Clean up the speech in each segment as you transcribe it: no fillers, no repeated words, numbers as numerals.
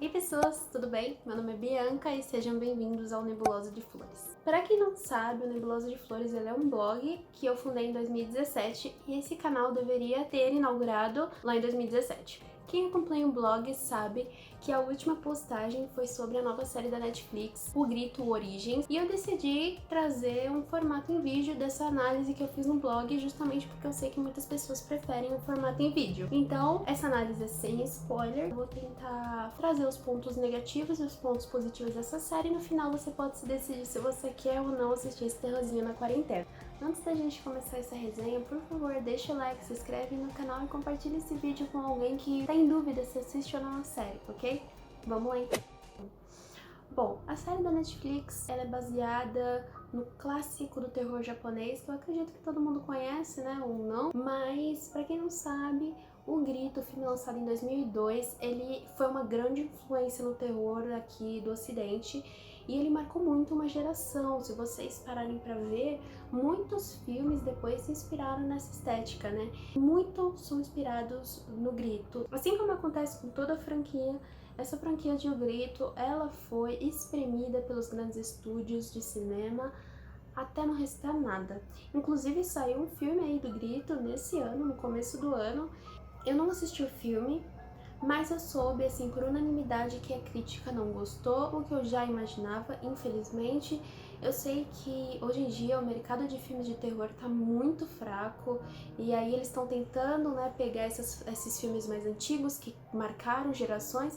Ei pessoas, tudo bem? Meu nome é Bianca e sejam bem-vindos ao Nebulosa de Flores. Para quem não sabe, o Nebulosa de Flores ele é um blog que eu fundei em 2017 e esse canal deveria ter inaugurado lá em 2017. Quem acompanha o blog sabe que a última postagem foi sobre a nova série da Netflix, O Grito Origins, e eu decidi trazer um formato em vídeo dessa análise que eu fiz no blog, justamente porque eu sei que muitas pessoas preferem o formato em vídeo. Então, essa análise é sem spoiler, eu vou tentar trazer os pontos negativos e os pontos positivos dessa série e no final você pode se decidir se você quer ou não assistir esse terrorzinho na quarentena. Antes da gente começar essa resenha, por favor, deixa o like, se inscreve no canal e compartilha esse vídeo com alguém que tá em dúvida se assiste ou não a série, ok? Vamos lá então. Bom, a série da Netflix ela é baseada no clássico do terror japonês, que eu acredito que todo mundo conhece, né, ou não, mas pra quem não sabe, O Grito, filme lançado em 2002, ele foi uma grande influência no terror aqui do ocidente e ele marcou muito uma geração. Se vocês pararem pra ver, muitos filmes depois se inspiraram nessa estética, né? Muitos são inspirados no Grito. Assim como acontece com toda a franquia, essa franquia de O Grito, ela foi espremida pelos grandes estúdios de cinema até não restar nada. Inclusive saiu um filme aí do Grito nesse ano, no começo do ano. Eu não assisti o filme, mas eu soube, assim, por unanimidade que a crítica não gostou, o que eu já imaginava, infelizmente. Eu sei que hoje em dia o mercado de filmes de terror tá muito fraco, e aí eles estão tentando, né, pegar esses filmes mais antigos que marcaram gerações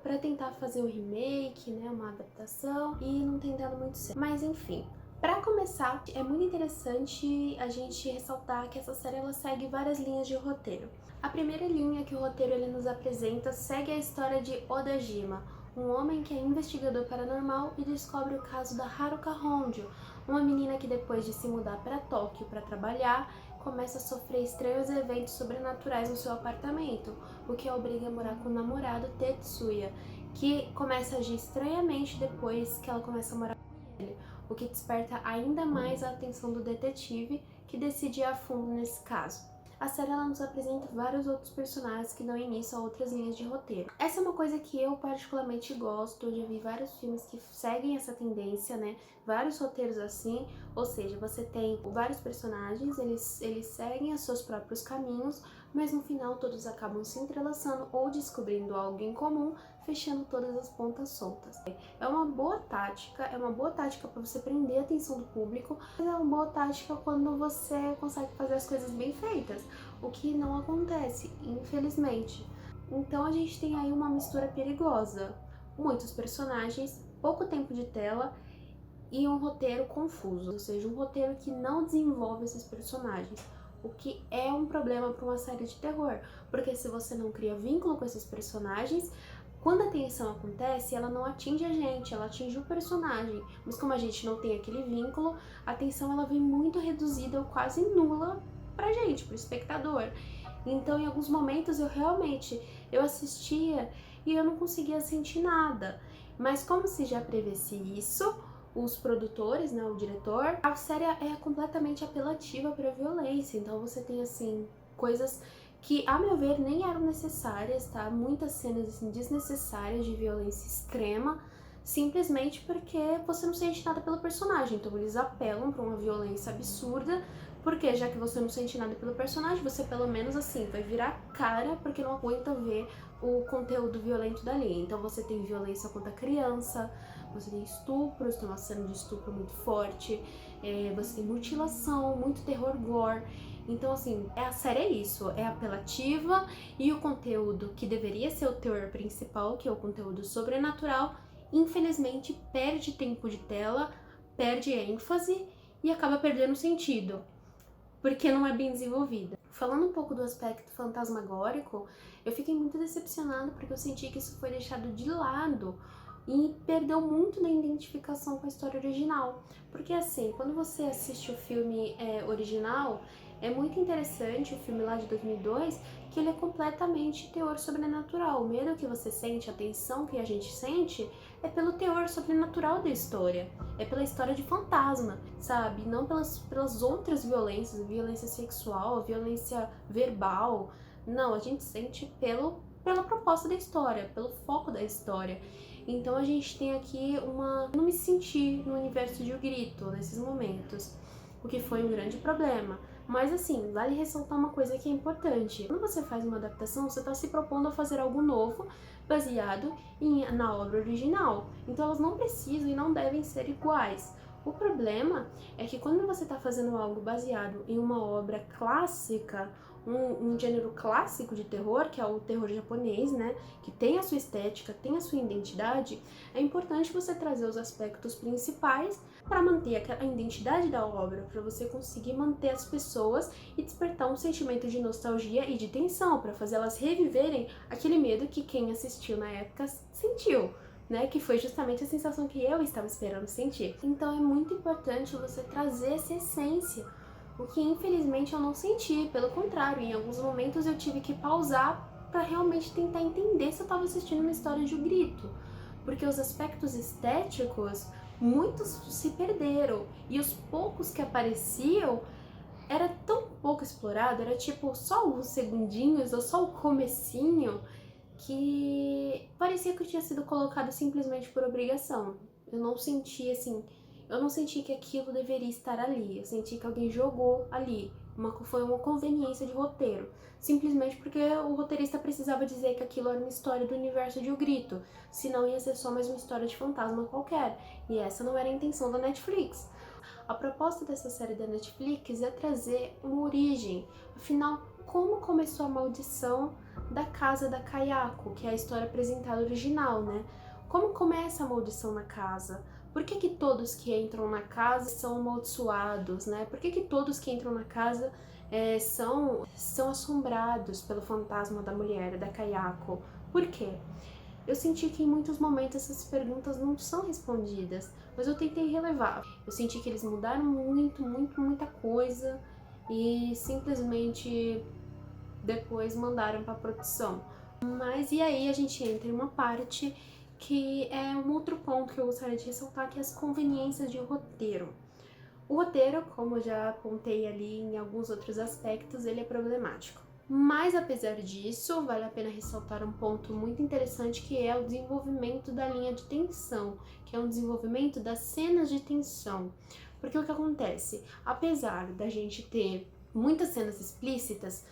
para tentar fazer o remake, né, uma adaptação, e não tem dado muito certo. Mas enfim, para começar, é muito interessante a gente ressaltar que essa série ela segue várias linhas de roteiro. A primeira linha que o roteiro ele nos apresenta segue a história de Odajima, um homem que é investigador paranormal e descobre o caso da Haruka Honjo, uma menina que depois de se mudar para Tóquio para trabalhar, começa a sofrer estranhos eventos sobrenaturais no seu apartamento, o que a obriga a morar com o namorado Tetsuya, que começa a agir estranhamente depois que ela começa a morar com ele, o que desperta ainda mais a atenção do detetive, que decide ir a fundo nesse caso. A série ela nos apresenta vários outros personagens que dão início a outras linhas de roteiro. Essa é uma coisa que eu particularmente gosto, eu já vi vários filmes que seguem essa tendência, né? Vários roteiros assim, ou seja, você tem vários personagens, eles seguem os seus próprios caminhos, mas no final todos acabam se entrelaçando ou descobrindo algo em comum, fechando todas as pontas soltas. É uma boa tática para você prender a atenção do público, mas é uma boa tática quando você consegue fazer as coisas bem feitas, o que não acontece, infelizmente. Então a gente tem aí uma mistura perigosa, muitos personagens, pouco tempo de tela e um roteiro confuso, ou seja, um roteiro que não desenvolve esses personagens, o que é um problema para uma série de terror, porque se você não cria vínculo com esses personagens, quando a tensão acontece, ela não atinge a gente, ela atinge o personagem, mas como a gente não tem aquele vínculo, a tensão ela vem muito reduzida ou quase nula pra gente, pro espectador. Então, em alguns momentos eu assistia e eu não conseguia sentir nada. Mas como se já prevesse isso, os produtores, né, o diretor, a série é completamente apelativa para violência. Então você tem assim coisas que, a meu ver, nem eram necessárias, tá? Muitas cenas assim desnecessárias de violência extrema, simplesmente porque você não sente nada pelo personagem. Então eles apelam para uma violência absurda, porque já que você não sente nada pelo personagem, você pelo menos assim vai virar cara porque não aguenta ver o conteúdo violento dali. Então você tem violência contra a criança, você tem estupros, tem uma cena de estupro muito forte, você tem mutilação, muito terror gore. Então, assim, a série é isso, é apelativa e o conteúdo que deveria ser o teor principal, que é o conteúdo sobrenatural, infelizmente perde tempo de tela, perde ênfase e acaba perdendo sentido, porque não é bem desenvolvida. Falando um pouco do aspecto fantasmagórico, eu fiquei muito decepcionada porque eu senti que isso foi deixado de lado e perdeu muito da identificação com a história original. Porque assim, quando você assiste o filme original, é muito interessante o filme lá de 2002, que ele é completamente teor sobrenatural. O medo que você sente, a tensão que a gente sente, é pelo teor sobrenatural da história. É pela história de fantasma, sabe? Não pelas outras violências, violência sexual, violência verbal. Não, a gente sente pelo pela proposta da história, pelo foco da história. Então a gente tem aqui uma... não me senti no universo de O Grito nesses momentos, o que foi um grande problema. Mas assim, vale ressaltar uma coisa que é importante. Quando você faz uma adaptação, você está se propondo a fazer algo novo, baseado na obra original. Então elas não precisam e não devem ser iguais. O problema é que quando você está fazendo algo baseado em uma obra clássica, um gênero clássico de terror, que é o terror japonês, né, que tem a sua estética, tem a sua identidade, é importante você trazer os aspectos principais para manter a identidade da obra, para você conseguir manter as pessoas e despertar um sentimento de nostalgia e de tensão, para fazer elas reviverem aquele medo que quem assistiu na época sentiu. Né, que foi justamente a sensação que eu estava esperando sentir. Então é muito importante você trazer essa essência, o que infelizmente eu não senti, pelo contrário, em alguns momentos eu tive que pausar para realmente tentar entender se eu estava assistindo uma história de O Grito, porque os aspectos estéticos, muitos se perderam, e os poucos que apareciam era tão pouco explorado, era tipo só uns segundinhos ou só o comecinho, que parecia que eu tinha sido colocado simplesmente por obrigação. Eu não senti assim, eu não senti que aquilo deveria estar ali, eu senti que alguém jogou ali, foi uma conveniência de roteiro, simplesmente porque o roteirista precisava dizer que aquilo era uma história do universo de O Grito, senão ia ser só mais uma história de fantasma qualquer, e essa não era a intenção da Netflix. A proposta dessa série da Netflix é trazer uma origem, afinal, como começou a maldição da casa da Kayako, que é a história apresentada original, né? Como começa a maldição na casa? Por que todos que entram na casa são amaldiçoados, né? Por que todos que entram na casa são assombrados pelo fantasma da mulher, da Kayako? Por quê? Eu senti que em muitos momentos essas perguntas não são respondidas, mas eu tentei relevar. Eu senti que eles mudaram muita coisa e simplesmente depois mandaram para produção. Mas e aí a gente entra em uma parte que é um outro ponto que eu gostaria de ressaltar, que é as conveniências de roteiro. O roteiro, como eu já apontei ali em alguns outros aspectos, ele é problemático. Mas apesar disso, vale a pena ressaltar um ponto muito interessante, que é o desenvolvimento da linha de tensão, que é um desenvolvimento das cenas de tensão. Porque o que acontece? Apesar da gente ter muitas cenas explícitas,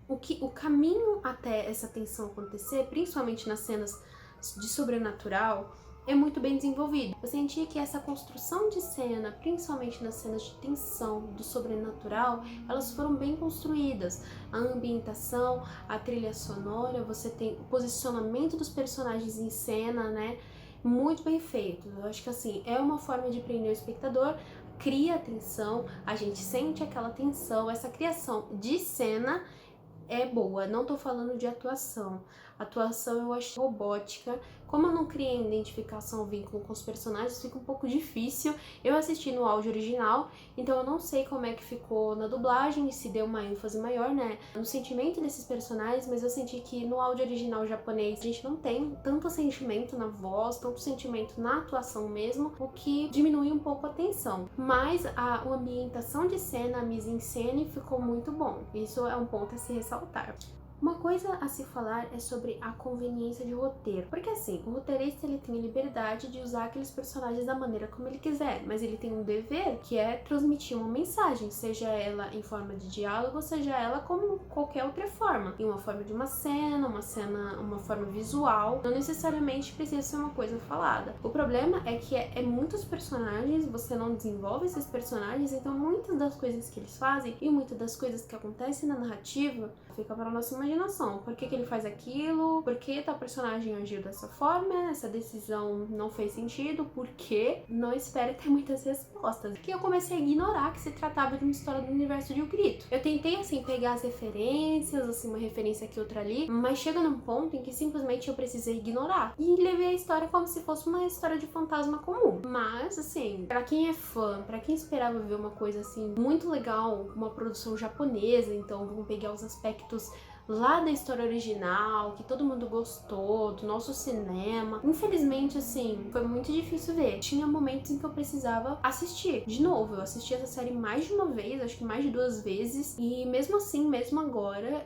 o caminho até essa tensão acontecer, principalmente nas cenas de sobrenatural, é muito bem desenvolvido. Eu senti que essa construção de cena, principalmente nas cenas de tensão, do sobrenatural, elas foram bem construídas. A ambientação, a trilha sonora, você tem o posicionamento dos personagens em cena, né? Muito bem feito. Eu acho que assim, é uma forma de prender o espectador, cria tensão, a gente sente aquela tensão, essa criação de cena é boa, não tô falando de atuação. Atuação eu achei robótica. Como eu não criei identificação, vínculo com os personagens, fica um pouco difícil. Eu assisti no áudio original, então eu não sei como é que ficou na dublagem, se deu uma ênfase maior, né, no sentimento desses personagens, mas eu senti que no áudio original japonês a gente não tem tanto sentimento na voz, tanto sentimento na atuação mesmo, o que diminui um pouco a tensão. Mas a ambientação de cena, a mise-en-scène ficou muito bom. Isso é um ponto a se ressaltar. Uma coisa a se falar é sobre a conveniência de roteiro, porque assim, o roteirista ele tem a liberdade de usar aqueles personagens da maneira como ele quiser, mas ele tem um dever que é transmitir uma mensagem, seja ela em forma de diálogo, seja ela como qualquer outra forma, em uma forma de uma forma visual, não necessariamente precisa ser uma coisa falada. O problema é que é muitos personagens, você não desenvolve esses personagens, então muitas das coisas que eles fazem e muitas das coisas que acontecem na narrativa fica para nossa imaginação. Por que ele faz aquilo? Por que tal personagem agiu dessa forma? Essa decisão não fez sentido? Por quê? Não espere ter muitas respostas. Que eu comecei a ignorar que se tratava de uma história do universo de O Grito. Eu tentei, assim, pegar as referências, assim, uma referência aqui, outra ali, mas chega num ponto em que simplesmente eu precisei ignorar. E levei a história como se fosse uma história de fantasma comum. Mas, assim, pra quem é fã, pra quem esperava ver uma coisa, assim, muito legal, uma produção japonesa, então vamos pegar os aspectos lá da história original, que todo mundo gostou, do nosso cinema. Infelizmente, assim, foi muito difícil ver. Tinha momentos em que eu precisava assistir. De novo, eu assisti essa série mais de uma vez, acho que mais de 2 vezes, e mesmo assim, mesmo agora,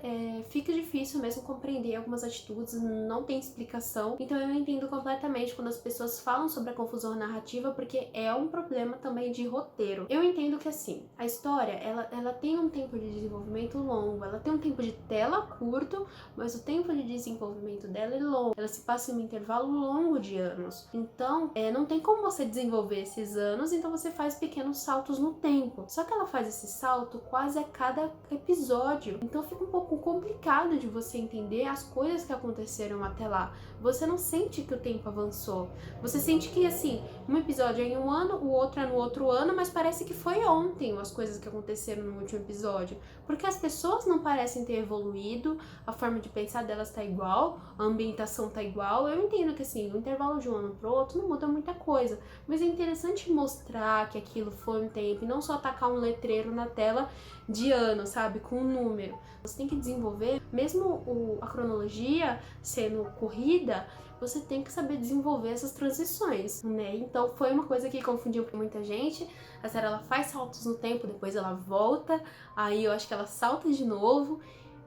fica difícil mesmo compreender algumas atitudes, não tem explicação. Então eu entendo completamente quando as pessoas falam sobre a confusão narrativa, porque é um problema também de roteiro. Eu entendo que, assim, a história, ela tem um tempo de desenvolvimento longo, ela tem um tempo de tela curto, mas o tempo de desenvolvimento dela é longo. Ela se passa em um intervalo longo de anos. Então, não tem como você desenvolver esses anos, então você faz pequenos saltos no tempo. Só que ela faz esse salto quase a cada episódio. Então fica um pouco complicado de você entender as coisas que aconteceram até lá. Você não sente que o tempo avançou. Você sente que, assim, um episódio é em um ano, o outro é no outro ano, mas parece que foi ontem as coisas que aconteceram no último episódio. Porque as pessoas não parecem ter evoluído, a forma de pensar delas tá igual, a ambientação tá igual. Eu entendo que, assim, o intervalo de um ano pro outro não muda muita coisa, mas é interessante mostrar que aquilo foi um tempo e não só tacar um letreiro na tela de ano, sabe, com um número. Você tem que desenvolver, mesmo a cronologia sendo corrida, você tem que saber desenvolver essas transições, né? Então foi uma coisa que confundiu muita gente. A série, ela faz saltos no tempo, depois ela volta, aí eu acho que ela salta de novo.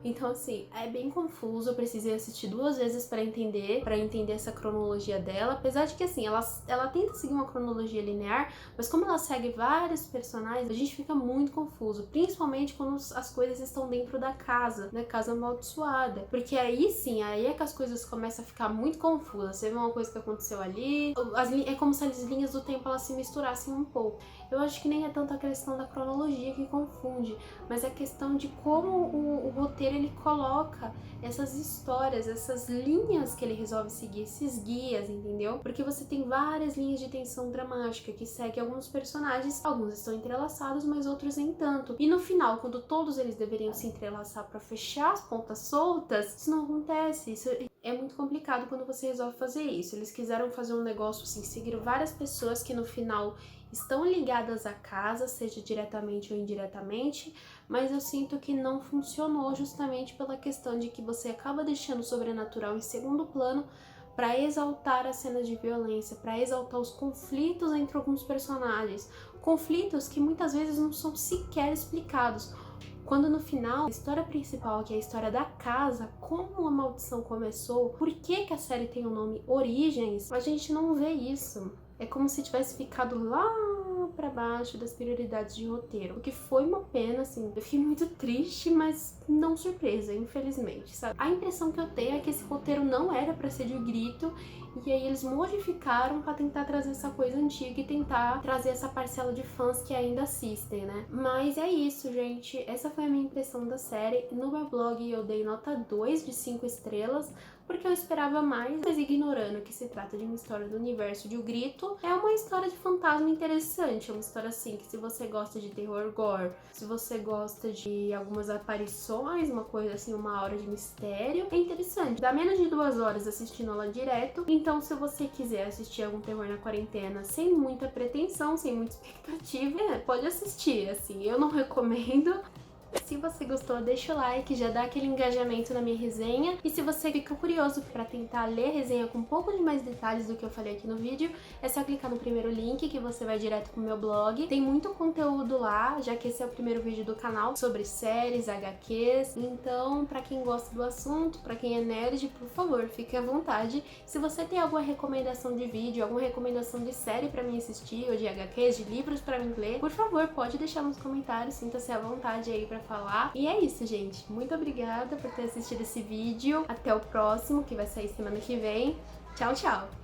Então, assim, é bem confuso, eu precisei assistir 2 vezes pra entender essa cronologia dela, apesar de que, assim, ela tenta seguir uma cronologia linear, mas como ela segue vários personagens, a gente fica muito confuso, principalmente quando as coisas estão dentro da casa, né, casa amaldiçoada, porque aí sim, aí é que as coisas começam a ficar muito confusas. Você vê uma coisa que aconteceu ali, é como se as linhas do tempo elas se misturassem um pouco. Eu acho que nem é tanto a questão da cronologia que confunde, mas é a questão de como o roteiro ele coloca essas histórias, essas linhas que ele resolve seguir, esses guias, entendeu? Porque você tem várias linhas de tensão dramática que seguem alguns personagens, alguns estão entrelaçados, mas outros nem tanto. E no final, quando todos eles deveriam se entrelaçar para fechar as pontas soltas, isso não acontece. Isso é muito complicado quando você resolve fazer isso. Eles quiseram fazer um negócio assim, seguir várias pessoas que no final estão ligadas à casa, seja diretamente ou indiretamente, mas eu sinto que não funcionou justamente pela questão de que você acaba deixando o sobrenatural em segundo plano para exaltar as cenas de violência, para exaltar os conflitos entre alguns personagens, conflitos que muitas vezes não são sequer explicados. Quando no final, a história principal, que é a história da casa, como a maldição começou, por que a série tem o nome Origens, a gente não vê isso. É como se tivesse ficado lá pra baixo das prioridades de roteiro, o que foi uma pena, assim. Eu fiquei muito triste, mas não surpresa, infelizmente, sabe? A impressão que eu tenho é que esse roteiro não era pra ser de grito, e aí eles modificaram pra tentar trazer essa coisa antiga e tentar trazer essa parcela de fãs que ainda assistem, né? Mas é isso, gente. Essa foi a minha impressão da série. No meu blog eu dei nota 2 de 5 estrelas, porque eu esperava mais, mas ignorando que se trata de uma história do universo de O Grito, é uma história de fantasma interessante, é uma história assim que se você gosta de terror gore, se você gosta de algumas aparições, uma coisa assim, uma aura de mistério, é interessante. Dá menos de 2 horas assistindo ela direto, então se você quiser assistir algum terror na quarentena sem muita pretensão, sem muita expectativa, pode assistir, assim, eu não recomendo. Se você gostou, deixa o like, já dá aquele engajamento na minha resenha. E se você ficou curioso para tentar ler a resenha com um pouco de mais detalhes do que eu falei aqui no vídeo, é só clicar no primeiro link que você vai direto pro meu blog. Tem muito conteúdo lá, já que esse é o primeiro vídeo do canal sobre séries, HQs. Então, para quem gosta do assunto, para quem é nerd, por favor, fique à vontade. Se você tem alguma recomendação de vídeo, alguma recomendação de série para mim assistir, ou de HQs, de livros para mim ler, por favor, pode deixar nos comentários, sinta-se à vontade aí para falar. E é isso, gente. Muito obrigada por ter assistido esse vídeo. Até o próximo, que vai sair semana que vem. Tchau, tchau!